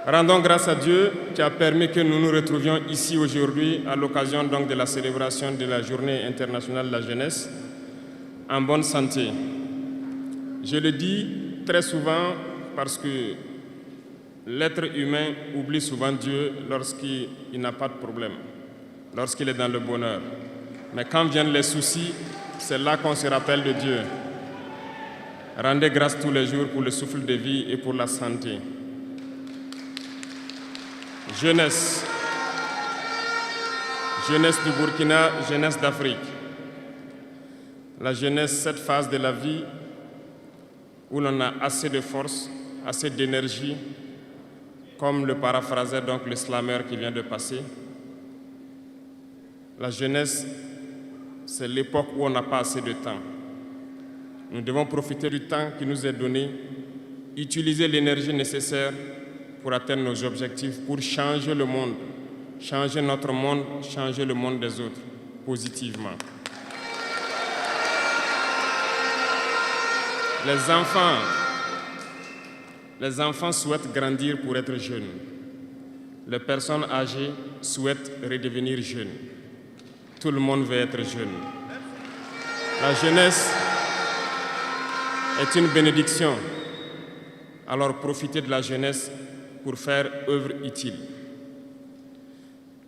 Rendons grâce à Dieu qui a permis que nous nous retrouvions ici aujourd'hui à l'occasion donc de la célébration de la Journée internationale de la jeunesse en bonne santé. Je le dis très souvent parce que l'être humain oublie souvent Dieu lorsqu'il n'a pas de problème, lorsqu'il est dans le bonheur. Mais quand viennent les soucis, c'est là qu'on se rappelle de Dieu. Rendez grâce tous les jours pour le souffle de vie et pour la santé. Jeunesse. Jeunesse du Burkina, jeunesse d'Afrique. La jeunesse, cette phase de la vie où l'on a assez de force, assez d'énergie, comme le paraphrasait donc le slammer qui vient de passer. La jeunesse, c'est l'époque où on n'a pas assez de temps. Nous devons profiter du temps qui nous est donné, utiliser l'énergie nécessaire pour atteindre nos objectifs, pour changer le monde, changer notre monde, changer le monde des autres, positivement. Les enfants souhaitent grandir pour être jeunes. Les personnes âgées souhaitent redevenir jeunes. Tout le monde veut être jeune. La jeunesse est une bénédiction. Alors profitez de la jeunesse pour faire œuvre utile.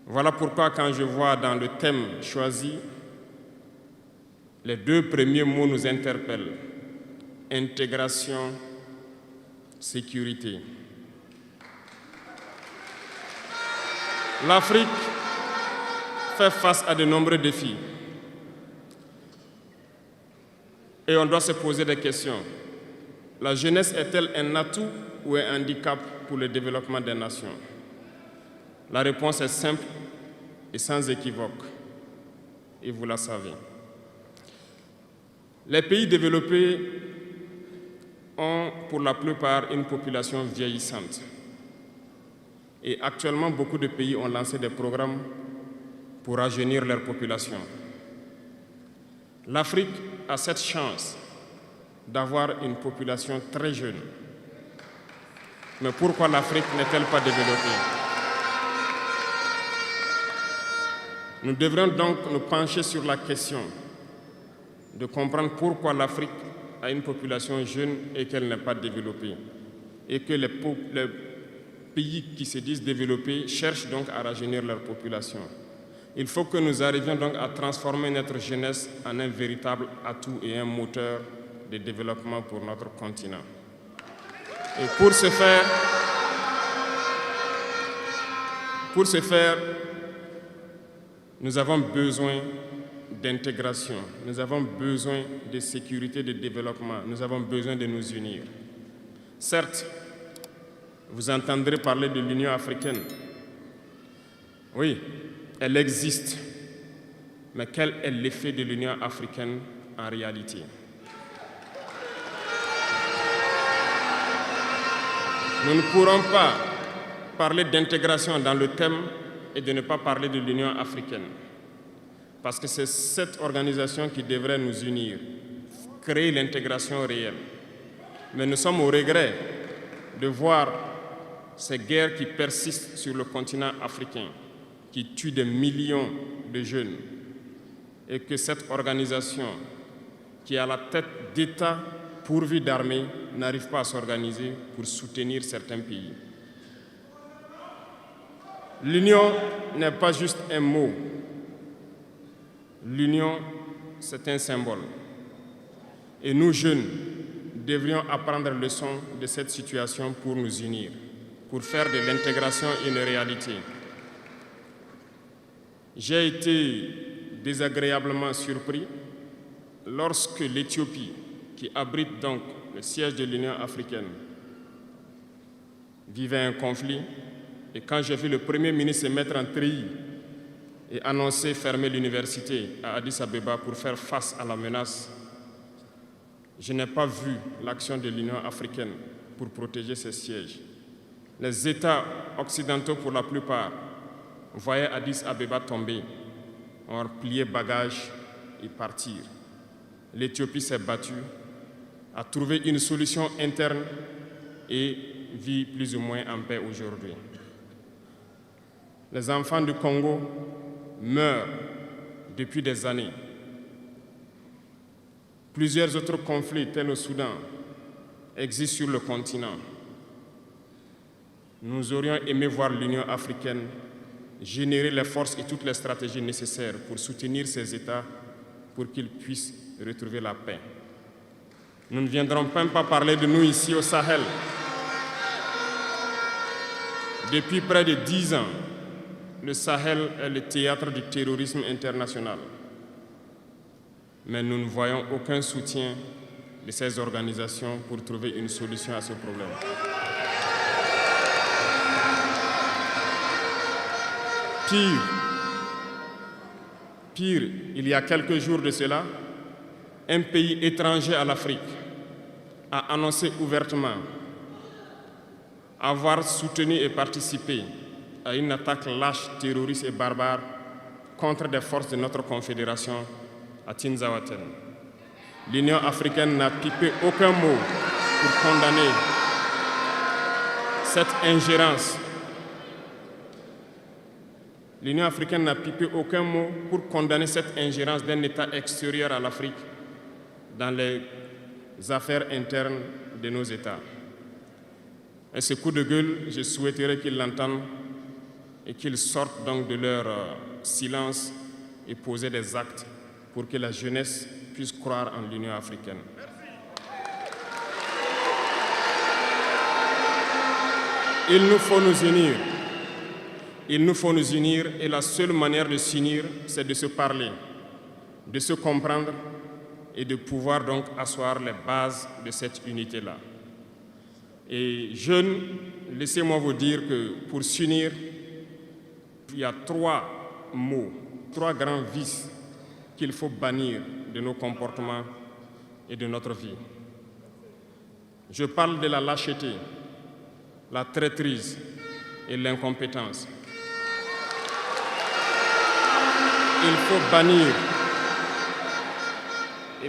Voilà pourquoi quand je vois dans le thème choisi, les deux premiers mots nous interpellent. Intégration, sécurité. L'Afrique fait face à de nombreux défis. Et on doit se poser des questions. La jeunesse est-elle un atout ou un handicap pour le développement des nations? La réponse est simple et sans équivoque. Et vous la savez. Les pays développés ont pour la plupart une population vieillissante. Et actuellement, beaucoup de pays ont lancé des programmes pour rajeunir leur population. L'Afrique a cette chance d'avoir une population très jeune. Mais pourquoi l'Afrique n'est-elle pas développée? Nous devrions donc nous pencher sur la question de comprendre pourquoi l'Afrique a une population jeune et qu'elle n'est pas développée. Et que les pays qui se disent développés cherchent donc à rajeunir leur population. Il faut que nous arrivions donc à transformer notre jeunesse en un véritable atout et un moteur de développement pour notre continent. Et pour ce faire, nous avons besoin d'intégration, nous avons besoin de sécurité, de développement, nous avons besoin de nous unir. Certes, vous entendrez parler de l'Union africaine. Oui, elle existe. Mais quel est l'effet de l'Union africaine en réalité? Nous ne pourrons pas parler d'intégration dans le thème et de ne pas parler de l'Union africaine. Parce que c'est cette organisation qui devrait nous unir, créer l'intégration réelle. Mais nous sommes au regret de voir ces guerres qui persistent sur le continent africain, qui tuent des millions de jeunes, et que cette organisation, qui est à la tête d'États pourvus d'armées, n'arrive pas à s'organiser pour soutenir certains pays. L'union n'est pas juste un mot. L'union, c'est un symbole. Et nous, jeunes, devrions apprendre leçon de cette situation pour nous unir, pour faire de l'intégration une réalité. J'ai été désagréablement surpris lorsque l'Éthiopie, qui abrite donc le siège de l'Union africaine, vivait un conflit. Et quand j'ai vu le Premier ministre se mettre en treillis et annoncer fermer l'université à Addis Abeba pour faire face à la menace, je n'ai pas vu l'action de l'Union africaine pour protéger ses sièges. Les États occidentaux, pour la plupart, voyaient Addis Abeba tomber, ont plié bagages et partir. L'Éthiopie s'est battue, a trouvé une solution interne et vit plus ou moins en paix aujourd'hui. Les enfants du Congo meurent depuis des années. Plusieurs autres conflits, tels au Soudan, existent sur le continent. Nous aurions aimé voir l'Union africaine générer les forces et toutes les stratégies nécessaires pour soutenir ces États pour qu'ils puissent retrouver la paix. Nous ne viendrons même pas parler de nous ici au Sahel. Depuis près de 10 ans, le Sahel est le théâtre du terrorisme international. Mais nous ne voyons aucun soutien de ces organisations pour trouver une solution à ce problème. Pire, il y a quelques jours de cela, un pays étranger à l'Afrique a annoncé ouvertement avoir soutenu et participé à une attaque lâche, terroriste et barbare contre des forces de notre confédération à Tinzaouaten. L'Union africaine n'a pipé aucun mot pour condamner cette ingérence. L'Union africaine n'a pipé aucun mot pour condamner cette ingérence d'un État extérieur à l'Afrique dans les affaires internes de nos États. Et ce coup de gueule, je souhaiterais qu'ils l'entendent et qu'ils sortent donc de leur silence et poser des actes pour que la jeunesse puisse croire en l'Union africaine. Il nous faut nous unir. Il nous faut nous unir et la seule manière de s'unir, c'est de se parler, de se comprendre et de pouvoir donc asseoir les bases de cette unité-là. Et jeunes, laissez-moi vous dire que pour s'unir, il y a 3 mots, 3 grands vices qu'il faut bannir de nos comportements et de notre vie. Je parle de la lâcheté, la traîtrise et l'incompétence. Il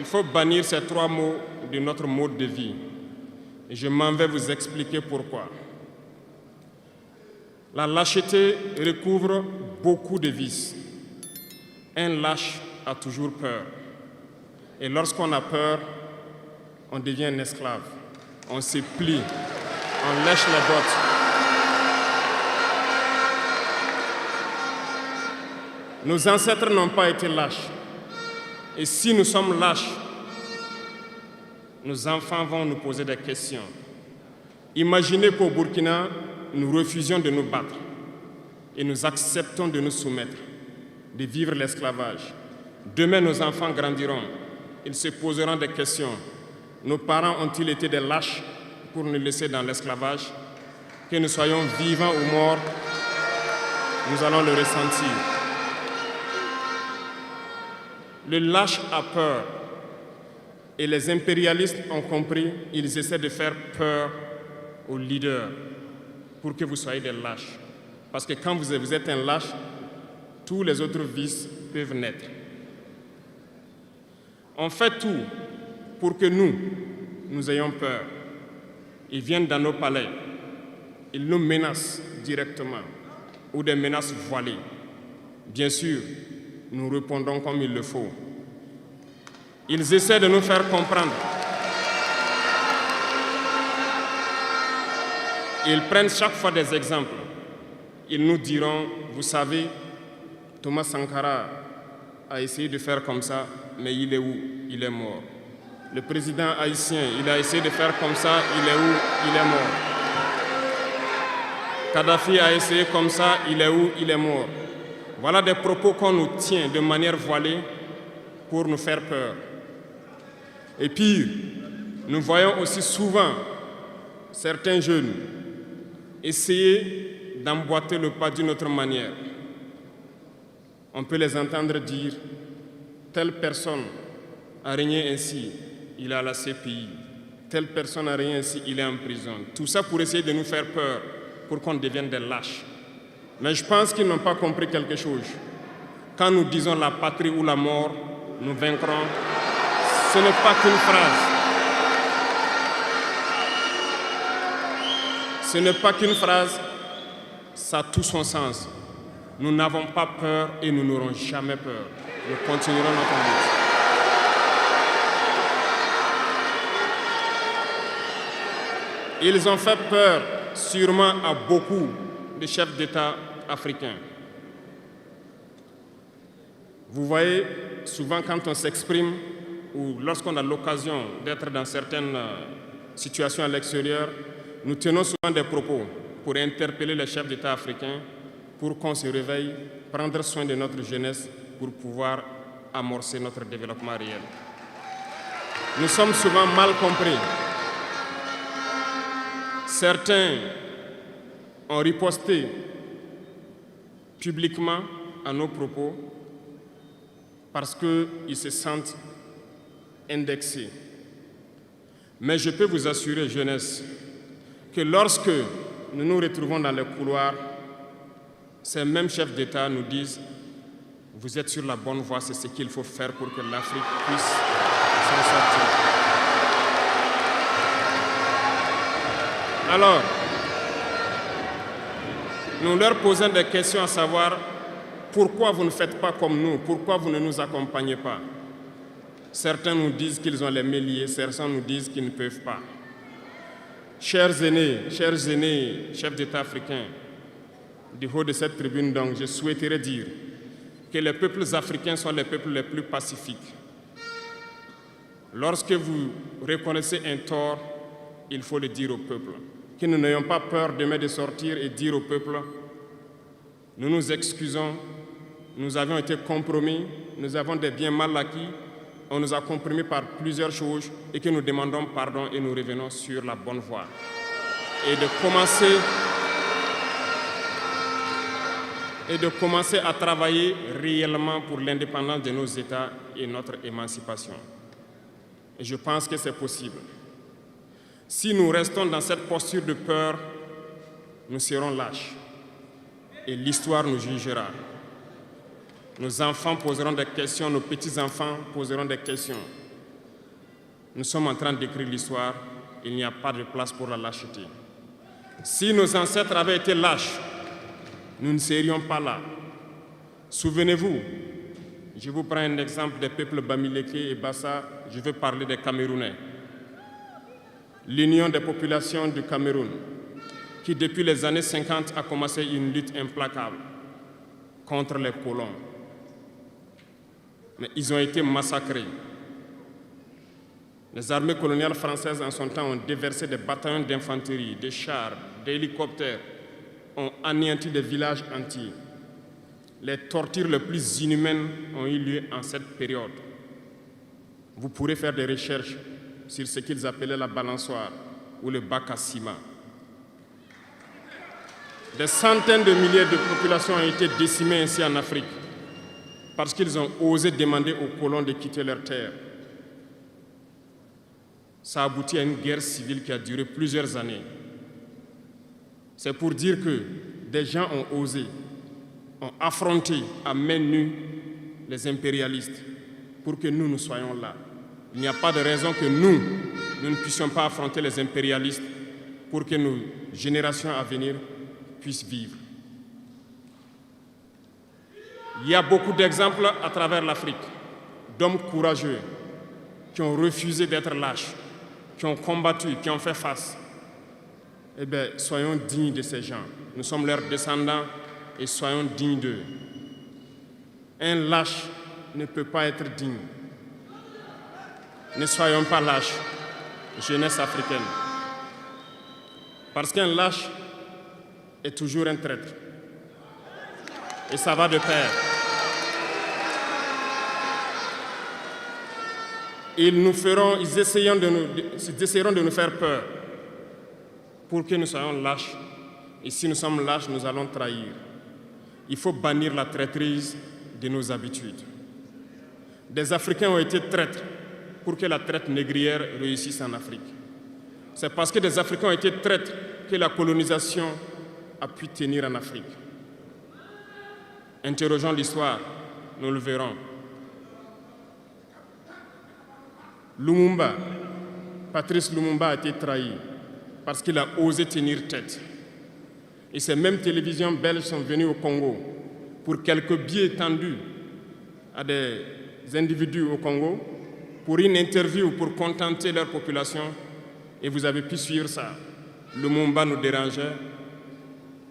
faut bannir ces 3 mots de notre mode de vie. Et je m'en vais vous expliquer pourquoi. La lâcheté recouvre beaucoup de vices. Un lâche a toujours peur. Et lorsqu'on a peur, on devient un esclave. On se plie, on lèche les bottes. Nos ancêtres n'ont pas été lâches. Et si nous sommes lâches, nos enfants vont nous poser des questions. Imaginez qu'au Burkina, nous refusions de nous battre et nous acceptons de nous soumettre, de vivre l'esclavage. Demain, nos enfants grandiront. Ils se poseront des questions. Nos parents ont-ils été des lâches pour nous laisser dans l'esclavage? Que nous soyons vivants ou morts, nous allons le ressentir. Le lâche a peur. Et les impérialistes ont compris, ils essaient de faire peur aux leaders pour que vous soyez des lâches. Parce que quand vous êtes un lâche, tous les autres vices peuvent naître. On fait tout pour que nous ayons peur. Ils viennent dans nos palais, ils nous menacent directement ou des menaces voilées. Bien sûr, nous répondons comme il le faut. Ils essaient de nous faire comprendre. Ils prennent chaque fois des exemples. Ils nous diront, vous savez, Thomas Sankara a essayé de faire comme ça, mais il est où? Il est mort. Le président haïtien, il a essayé de faire comme ça, il est où? Il est mort. Kadhafi a essayé comme ça, il est où? Il est mort. Voilà des propos qu'on nous tient de manière voilée pour nous faire peur. Et pire, nous voyons aussi souvent certains jeunes essayer d'emboîter le pas d'une autre manière. On peut les entendre dire « telle personne a régné ainsi, il est à la CPI. Telle personne a régné ainsi, il est en prison. » Tout ça pour essayer de nous faire peur, pour qu'on devienne des lâches. Mais je pense qu'ils n'ont pas compris quelque chose. Quand nous disons la patrie ou la mort, nous vaincrons, ce n'est pas qu'une phrase. Ce n'est pas qu'une phrase, ça a tout son sens. Nous n'avons pas peur et nous n'aurons jamais peur. Nous continuerons notre lutte. Ils ont fait peur sûrement à beaucoup de chefs d'État africains. Vous voyez, souvent quand on s'exprime ou lorsqu'on a l'occasion d'être dans certaines situations à l'extérieur, nous tenons souvent des propos pour interpeller les chefs d'État africains pour qu'on se réveille, prendre soin de notre jeunesse pour pouvoir amorcer notre développement réel. Nous sommes souvent mal compris. Certains ont riposté publiquement à nos propos parce qu'ils se sentent indexés. Mais je peux vous assurer, jeunesse, que lorsque nous nous retrouvons dans les couloirs, ces mêmes chefs d'État nous disent « Vous êtes sur la bonne voie, c'est ce qu'il faut faire pour que l'Afrique puisse s'en sortir. » Alors, nous leur posons des questions à savoir pourquoi vous ne faites pas comme nous, pourquoi vous ne nous accompagnez pas. Certains nous disent qu'ils ont les mains liées, certains nous disent qu'ils ne peuvent pas. Chers aînés, chefs d'État africains, du haut de cette tribune, donc, je souhaiterais dire que les peuples africains sont les peuples les plus pacifiques. Lorsque vous reconnaissez un tort, il faut le dire au peuple. Que nous n'ayons pas peur demain de sortir et dire au peuple, nous nous excusons, nous avions été compromis, nous avons des biens mal acquis, on nous a compromis par plusieurs choses et que nous demandons pardon et nous revenons sur la bonne voie. Et de commencer à travailler réellement pour l'indépendance de nos États et notre émancipation. Et je pense que c'est possible. Si nous restons dans cette posture de peur, nous serons lâches et l'histoire nous jugera. Nos enfants poseront des questions, nos petits-enfants poseront des questions. Nous sommes en train d'écrire l'histoire, il n'y a pas de place pour la lâcheté. Si nos ancêtres avaient été lâches, nous ne serions pas là. Souvenez-vous, je vous prends un exemple des peuples Bamileke et Bassa, je veux parler des Camerounais. L'Union des populations du Cameroun, qui depuis les années 50 a commencé une lutte implacable contre les colons. Mais ils ont été massacrés. Les armées coloniales françaises en son temps ont déversé des bataillons d'infanterie, des chars, des hélicoptères, ont anéanti des villages entiers. Les tortures les plus inhumaines ont eu lieu en cette période. Vous pourrez faire des recherches sur ce qu'ils appelaient la balançoire ou le bac à ciment. Des centaines de milliers de populations ont été décimées ainsi en Afrique parce qu'ils ont osé demander aux colons de quitter leur terre. Ça a abouti à une guerre civile qui a duré plusieurs années. C'est pour dire que des gens ont osé, ont affronté à main nue les impérialistes pour que nous soyons là. Il n'y a pas de raison que nous ne puissions pas affronter les impérialistes pour que nos générations à venir puissent vivre. Il y a beaucoup d'exemples à travers l'Afrique d'hommes courageux qui ont refusé d'être lâches, qui ont combattu, qui ont fait face. Eh bien, soyons dignes de ces gens. Nous sommes leurs descendants et soyons dignes d'eux. Un lâche ne peut pas être digne. Ne soyons pas lâches, jeunesse africaine. Parce qu'un lâche est toujours un traître. Et ça va de pair. Ils essaieront de nous faire peur pour que nous soyons lâches. Et si nous sommes lâches, nous allons trahir. Il faut bannir la traîtrise de nos habitudes. Des Africains ont été traîtres pour que la traite négrière réussisse en Afrique. C'est parce que des Africains ont été traîtres que la colonisation a pu tenir en Afrique. Interrogeons l'histoire, nous le verrons. Lumumba, Patrice Lumumba a été trahi. parce qu'il a osé tenir tête. Et ces mêmes télévisions belges sont venues au Congo pour quelques billets tendus à des individus au Congo, pour une interview, pour contenter leur population. Et vous avez pu suivre ça. Lumumba nous dérangeait,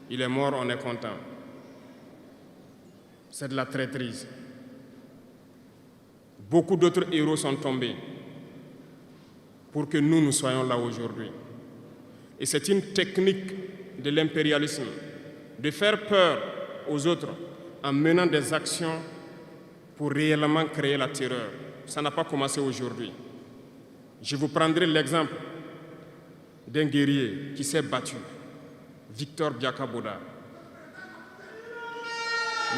il est mort, on est content. C'est de la traîtrise. Beaucoup d'autres héros sont tombés pour que nous soyons là aujourd'hui. Et c'est une technique de l'impérialisme, de faire peur aux autres en menant des actions pour réellement créer la terreur. Ça n'a pas commencé aujourd'hui. Je vous prendrai l'exemple d'un guerrier qui s'est battu, Victor Biakaboda.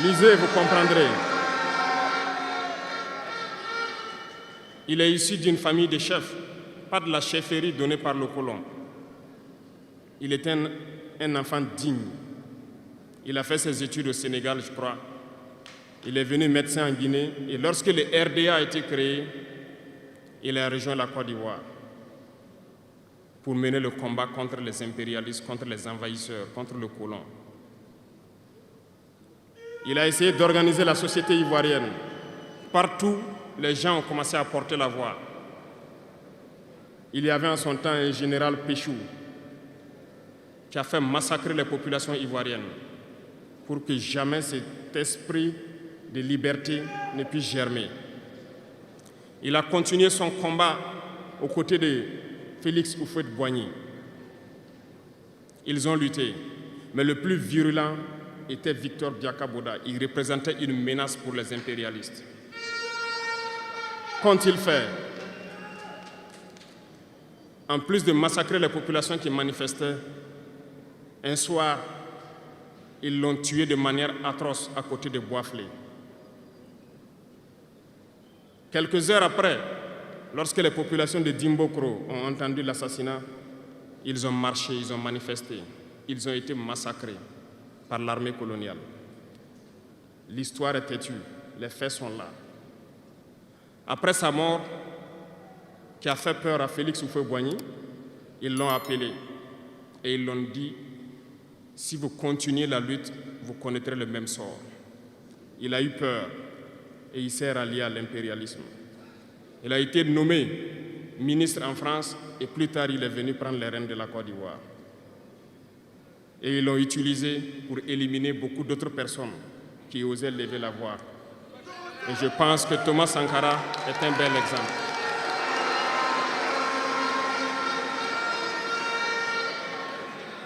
Lisez, vous comprendrez. Il est issu d'une famille de chefs, pas de la chefferie donnée par le colon. Il était un enfant digne. Il a fait ses études au Sénégal, je crois. Il est venu médecin en Guinée et lorsque le RDA a été créé, il a rejoint la Côte d'Ivoire pour mener le combat contre les impérialistes, contre les envahisseurs, contre le colon. Il a essayé d'organiser la société ivoirienne. Partout, les gens ont commencé à porter la voix. Il y avait en son temps un général Péchou qui a fait massacrer les populations ivoiriennes pour que jamais cet esprit de liberté ne puisse germer. Il a continué son combat aux côtés de Félix Houphouët-Boigny. Ils ont lutté, mais le plus virulent était Victor Biakaboda. Il représentait une menace pour les impérialistes. Qu'ont-ils fait? En plus de massacrer les populations qui manifestaient, un soir, ils l'ont tué de manière atroce à côté de Boisflé. Quelques heures après, lorsque les populations de Dimbokro ont entendu l'assassinat, ils ont marché, ils ont manifesté, ils ont été massacrés par l'armée coloniale. L'histoire est têtue, les faits sont là. Après sa mort, qui a fait peur à Félix Houphouët-Boigny, ils l'ont appelé et ils l'ont dit: si vous continuez la lutte, vous connaîtrez le même sort. Il a eu peur et il s'est rallié à l'impérialisme. Il a été nommé ministre en France et plus tard il est venu prendre les rênes de la Côte d'Ivoire. Et ils l'ont utilisé pour éliminer beaucoup d'autres personnes qui osaient lever la voix. Et je pense que Thomas Sankara est un bel exemple.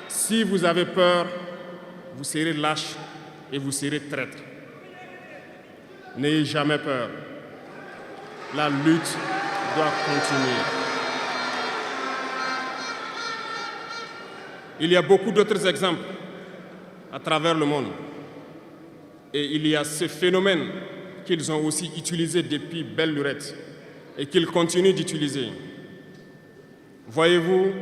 Si vous avez peur, vous serez lâche et vous serez traître. N'ayez jamais peur. La lutte doit continuer. Il y a beaucoup d'autres exemples à travers le monde. Et il y a ce phénomène qu'ils ont aussi utilisé depuis belle lurette et qu'ils continuent d'utiliser. Voyez-vous,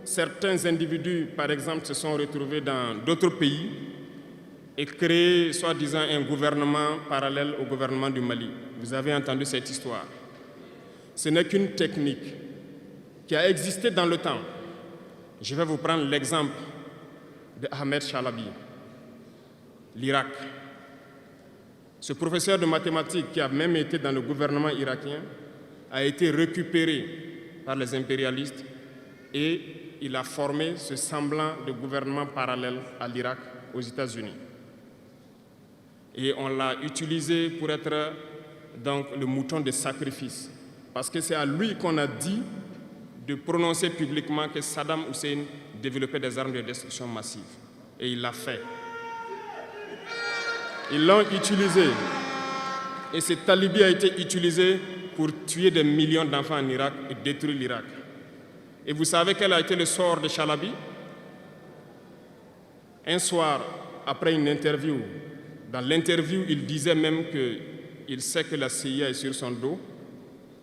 certains individus, par exemple, se sont retrouvés dans d'autres pays et créé, soi-disant, un gouvernement parallèle au gouvernement du Mali. Vous avez entendu cette histoire. Ce n'est qu'une technique qui a existé dans le temps. Je vais vous prendre l'exemple de Ahmed Chalabi, l'Irak. Ce professeur de mathématiques qui a même été dans le gouvernement irakien a été récupéré par les impérialistes et il a formé ce semblant de gouvernement parallèle à l'Irak, aux États-Unis. Et on l'a utilisé pour être donc le mouton de sacrifice. Parce que c'est à lui qu'on a dit de prononcer publiquement que Saddam Hussein développait des armes de destruction massive. Et il l'a fait. Ils l'ont utilisé. Et cet alibi a été utilisé pour tuer des millions d'enfants en Irak et détruire l'Irak. Et vous savez quel a été le sort de Chalabi? Un soir, après une interview, dans l'interview, il disait même qu'il sait que la CIA est sur son dos.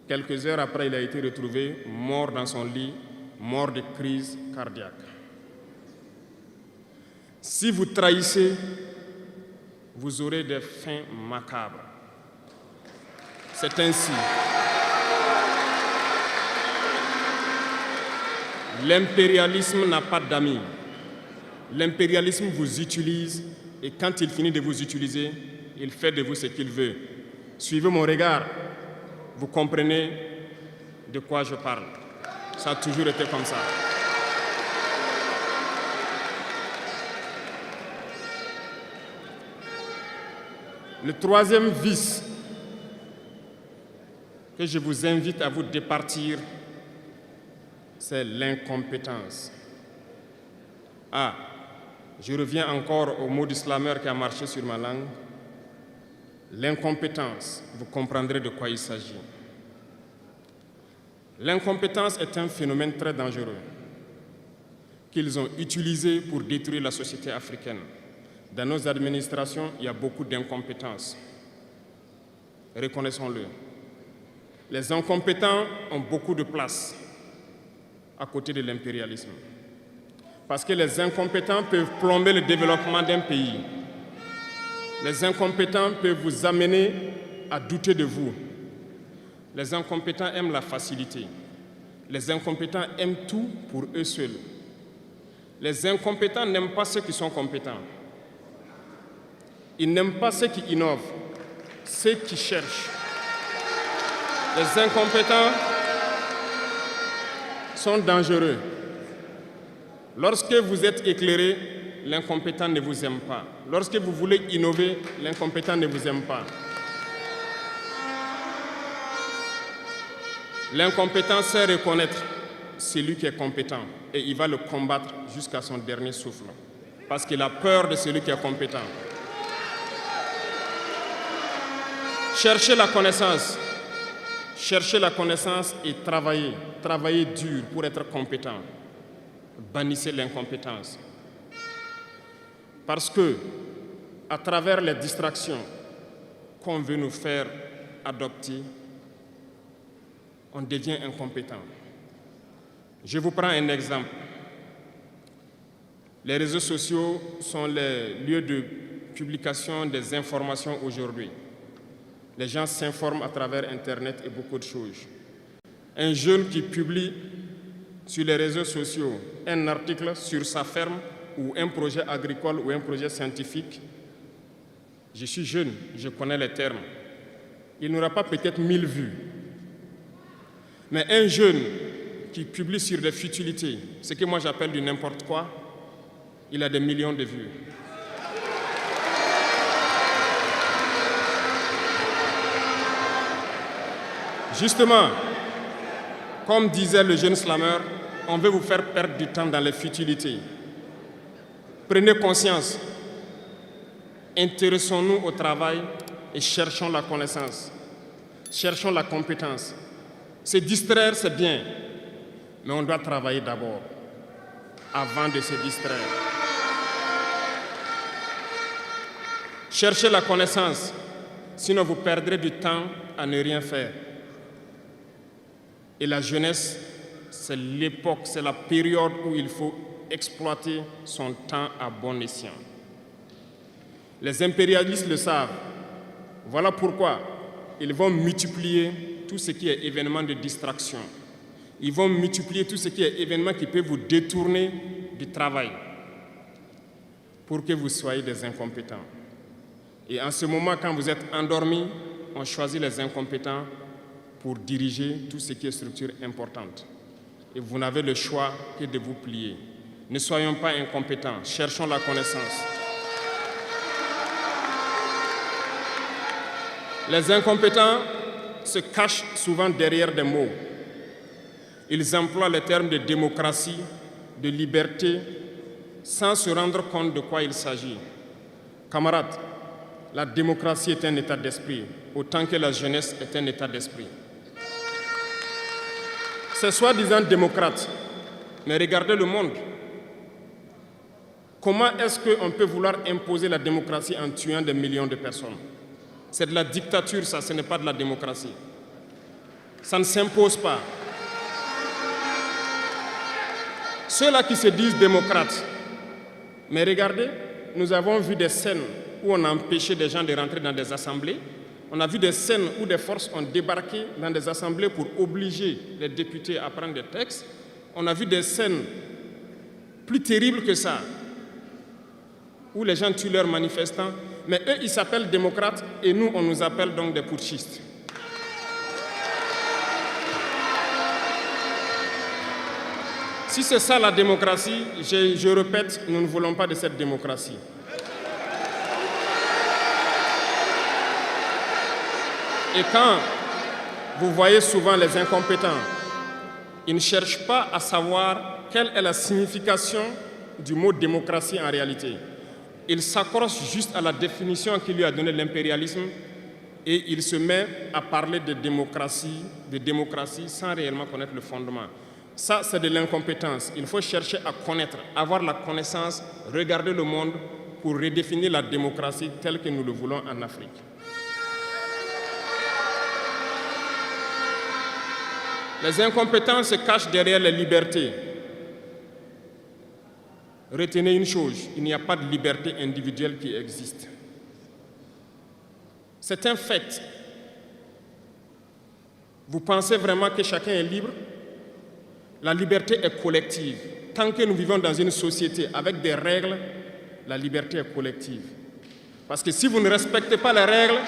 Quelques heures après, il a été retrouvé mort dans son lit, mort de crise cardiaque. Si vous trahissez, vous aurez des fins macabres. C'est ainsi. L'impérialisme n'a pas d'amis. L'impérialisme vous utilise et quand il finit de vous utiliser, il fait de vous ce qu'il veut. Suivez mon regard, vous comprenez de quoi je parle. Ça a toujours été comme ça. Le troisième vice que je vous invite à vous départir, c'est l'incompétence. Ah, je reviens encore au mot du slameur qui a marché sur ma langue. L'incompétence, vous comprendrez de quoi il s'agit. L'incompétence est un phénomène très dangereux qu'ils ont utilisé pour détruire la société africaine. Dans nos administrations, il y a beaucoup d'incompétence. Reconnaissons-le. Les incompétents ont beaucoup de place à côté de l'impérialisme. Parce que les incompétents peuvent plomber le développement d'un pays. Les incompétents peuvent vous amener à douter de vous. Les incompétents aiment la facilité. Les incompétents aiment tout pour eux seuls. Les incompétents n'aiment pas ceux qui sont compétents. Ils n'aiment pas ceux qui innovent, ceux qui cherchent. Les incompétents sont dangereux. Lorsque vous êtes éclairé, l'incompétent ne vous aime pas. Lorsque vous voulez innover, l'incompétent ne vous aime pas. L'incompétent sait reconnaître celui qui est compétent et il va le combattre jusqu'à son dernier souffle parce qu'il a peur de celui qui est compétent. Cherchez la connaissance et travaillez dur pour être compétent. Bannissez l'incompétence. Parce que, à travers les distractions qu'on veut nous faire adopter, on devient incompétent. Je vous prends un exemple. Les réseaux sociaux sont les lieux de publication des informations aujourd'hui. Les gens s'informent à travers Internet et beaucoup de choses. Un jeune qui publie sur les réseaux sociaux un article sur sa ferme ou un projet agricole ou un projet scientifique, je suis jeune, je connais les termes. Il n'aura pas peut-être 1000 vues. Mais un jeune qui publie sur des futilités, ce que moi j'appelle du n'importe quoi, il a des millions de vues. Justement, comme disait le jeune slameur, on veut vous faire perdre du temps dans les futilités. Prenez conscience, intéressons-nous au travail et cherchons la connaissance, cherchons la compétence. Se distraire, c'est bien, mais on doit travailler d'abord, avant de se distraire. Cherchez la connaissance, sinon vous perdrez du temps à ne rien faire. Et la jeunesse, c'est l'époque, c'est la période où il faut exploiter son temps à bon escient. Les impérialistes le savent. Voilà pourquoi ils vont multiplier tout ce qui est événement de distraction. Ils vont multiplier tout ce qui est événement qui peut vous détourner du travail pour que vous soyez des incompétents. Et en ce moment, quand vous êtes endormis, on choisit les incompétents pour diriger tout ce qui est structure importante. Et vous n'avez le choix que de vous plier. Ne soyons pas incompétents, cherchons la connaissance. Les incompétents se cachent souvent derrière des mots. Ils emploient les termes de démocratie, de liberté, sans se rendre compte de quoi il s'agit. Camarades, la démocratie est un état d'esprit, autant que la jeunesse est un état d'esprit. C'est soi-disant démocrate, mais regardez le monde. Comment est-ce qu'on peut vouloir imposer la démocratie en tuant des millions de personnes? C'est de la dictature, ça, ce n'est pas de la démocratie. Ça ne s'impose pas. Ceux-là qui se disent démocrates, mais regardez, nous avons vu des scènes où on a empêché des gens de rentrer dans des assemblées. On a vu des scènes où des forces ont débarqué dans des assemblées pour obliger les députés à prendre des textes. On a vu des scènes plus terribles que ça, où les gens tuent leurs manifestants, mais eux, ils s'appellent démocrates et nous, on nous appelle donc des putschistes. Si c'est ça la démocratie, je répète, nous ne voulons pas de cette démocratie. Et quand vous voyez souvent les incompétents, ils ne cherchent pas à savoir quelle est la signification du mot démocratie en réalité. Ils s'accrochent juste à la définition qu'il lui a donnée l'impérialisme et il se met à parler de démocratie sans réellement connaître le fondement. Ça, c'est de l'incompétence. Il faut chercher à connaître, avoir la connaissance, regarder le monde pour redéfinir la démocratie telle que nous le voulons en Afrique. Les incompétents se cachent derrière les libertés. Retenez une chose, il n'y a pas de liberté individuelle qui existe. C'est un fait. Vous pensez vraiment que chacun est libre? La liberté est collective. Tant que nous vivons dans une société avec des règles, la liberté est collective. Parce que si vous ne respectez pas les règles,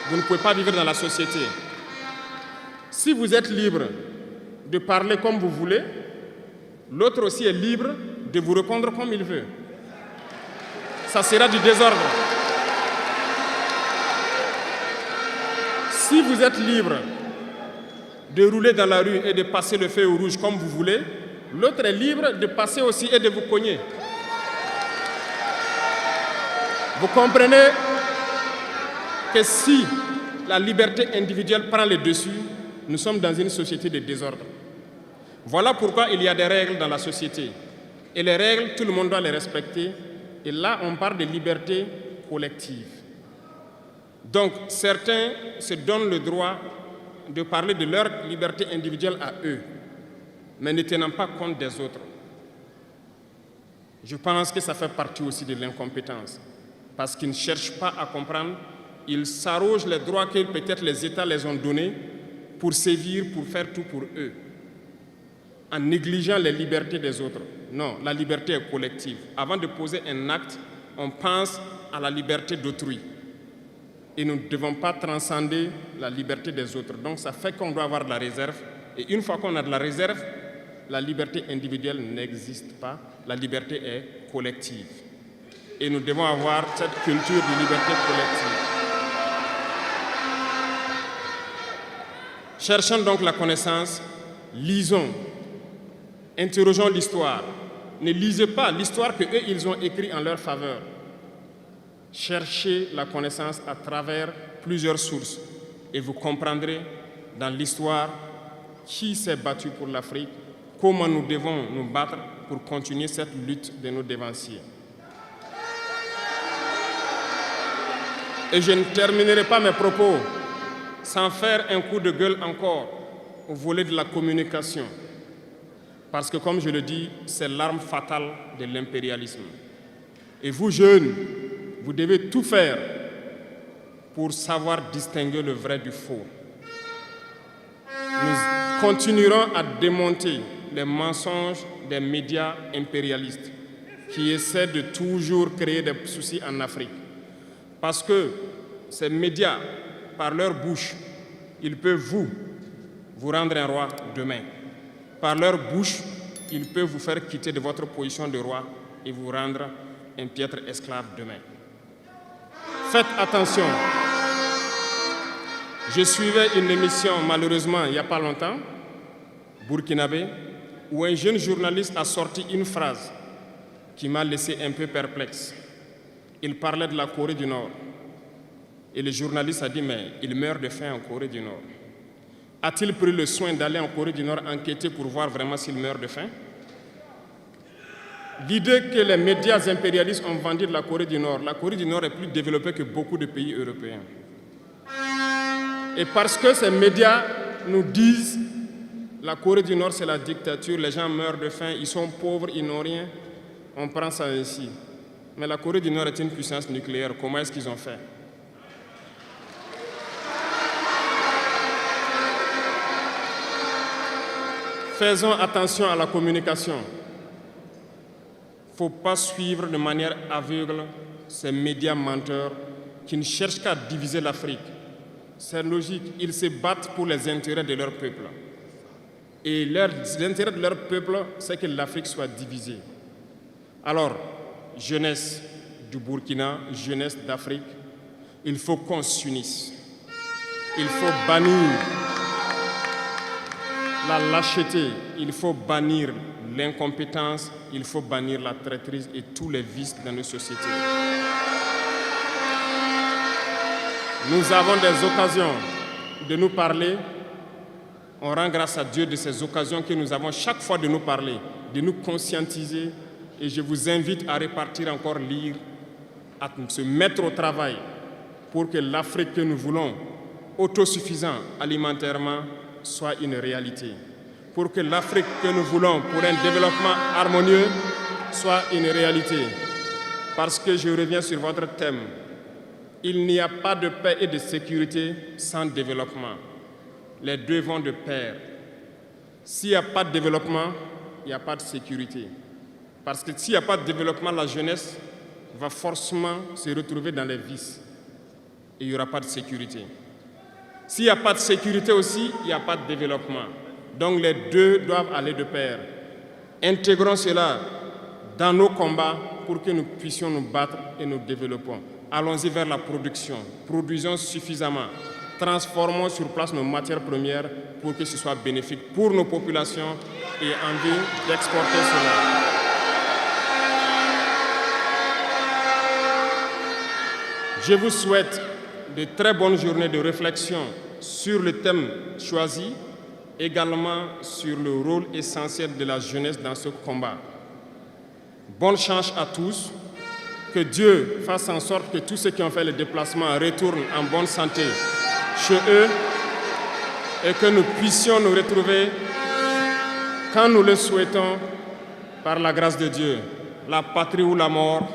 vous ne pouvez pas vivre dans la société. Si vous êtes libre de parler comme vous voulez, l'autre aussi est libre de vous répondre comme il veut. Ça sera du désordre. Si vous êtes libre de rouler dans la rue et de passer le feu au rouge comme vous voulez, l'autre est libre de passer aussi et de vous cogner. Vous comprenez que si la liberté individuelle prend le dessus, nous sommes dans une société de désordre. Voilà pourquoi il y a des règles dans la société. Et les règles, tout le monde doit les respecter. Et là, on parle de liberté collective. Donc, certains se donnent le droit de parler de leur liberté individuelle à eux, mais ne tenant pas compte des autres. Je pense que ça fait partie aussi de l'incompétence, parce qu'ils ne cherchent pas à comprendre, ils s'arrogent les droits que peut-être les États les ont donnés pour sévir, pour faire tout pour eux, en négligeant les libertés des autres. Non, la liberté est collective. Avant de poser un acte, on pense à la liberté d'autrui. Et nous ne devons pas transcender la liberté des autres. Donc ça fait qu'on doit avoir de la réserve. Et une fois qu'on a de la réserve, la liberté individuelle n'existe pas. La liberté est collective. Et nous devons avoir cette culture de liberté collective. Cherchons donc la connaissance, lisons, interrogeons l'histoire. Ne lisez pas l'histoire qu'eux, ils ont écrite en leur faveur. Cherchez la connaissance à travers plusieurs sources et vous comprendrez dans l'histoire qui s'est battu pour l'Afrique, comment nous devons nous battre pour continuer cette lutte de nos dévanciers. Et je ne terminerai pas mes propos sans faire un coup de gueule encore au volet de la communication. Parce que, comme je le dis, c'est l'arme fatale de l'impérialisme. Et vous, jeunes, vous devez tout faire pour savoir distinguer le vrai du faux. Nous continuerons à démonter les mensonges des médias impérialistes qui essaient de toujours créer des soucis en Afrique. Parce que ces médias, par leur bouche, ils peuvent vous rendre un roi demain. Par leur bouche, ils peuvent vous faire quitter de votre position de roi et vous rendre un piètre esclave demain. Faites attention. Je suivais une émission, malheureusement, il n'y a pas longtemps, burkinabé, où un jeune journaliste a sorti une phrase qui m'a laissé un peu perplexe. Il parlait de la Corée du Nord. Et le journaliste a dit, mais il meurt de faim en Corée du Nord. A-t-il pris le soin d'aller en Corée du Nord enquêter pour voir vraiment s'il meurt de faim? L'idée que les médias impérialistes ont vendu de la Corée du Nord est plus développée que beaucoup de pays européens. Et parce que ces médias nous disent la Corée du Nord c'est la dictature, les gens meurent de faim, ils sont pauvres, ils n'ont rien, on prend ça ainsi. Mais la Corée du Nord est une puissance nucléaire, comment est-ce qu'ils ont fait? Faisons attention à la communication. Il ne faut pas suivre de manière aveugle ces médias menteurs qui ne cherchent qu'à diviser l'Afrique. C'est logique, ils se battent pour les intérêts de leur peuple. Et l'intérêt de leur peuple, c'est que l'Afrique soit divisée. Alors, jeunesse du Burkina, jeunesse d'Afrique, il faut qu'on s'unisse. Il faut bannir la lâcheté, il faut bannir l'incompétence, il faut bannir la traîtrise et tous les vices dans nos sociétés. Nous avons des occasions de nous parler. On rend grâce à Dieu de ces occasions que nous avons chaque fois de nous parler, de nous conscientiser. Et je vous invite à repartir encore lire, à se mettre au travail pour que l'Afrique que nous voulons, autosuffisante alimentairement, soit une réalité. Pour que l'Afrique que nous voulons pour un développement harmonieux soit une réalité. Parce que je reviens sur votre thème. Il n'y a pas de paix et de sécurité sans développement. Les deux vont de pair. S'il n'y a pas de développement, il n'y a pas de sécurité. Parce que s'il n'y a pas de développement, la jeunesse va forcément se retrouver dans les vices. Et il n'y aura pas de sécurité. S'il n'y a pas de sécurité aussi, il n'y a pas de développement. Donc les deux doivent aller de pair. Intégrons cela dans nos combats pour que nous puissions nous battre et nous développons. Allons-y vers la production. Produisons suffisamment. Transformons sur place nos matières premières pour que ce soit bénéfique pour nos populations et envie d'exporter cela. Je vous souhaite de très bonnes journées de réflexion sur le thème choisi, également sur le rôle essentiel de la jeunesse dans ce combat. Bonne chance à tous. Que Dieu fasse en sorte que tous ceux qui ont fait le déplacement retournent en bonne santé chez eux et que nous puissions nous retrouver quand nous le souhaitons par la grâce de Dieu. La patrie ou la mort,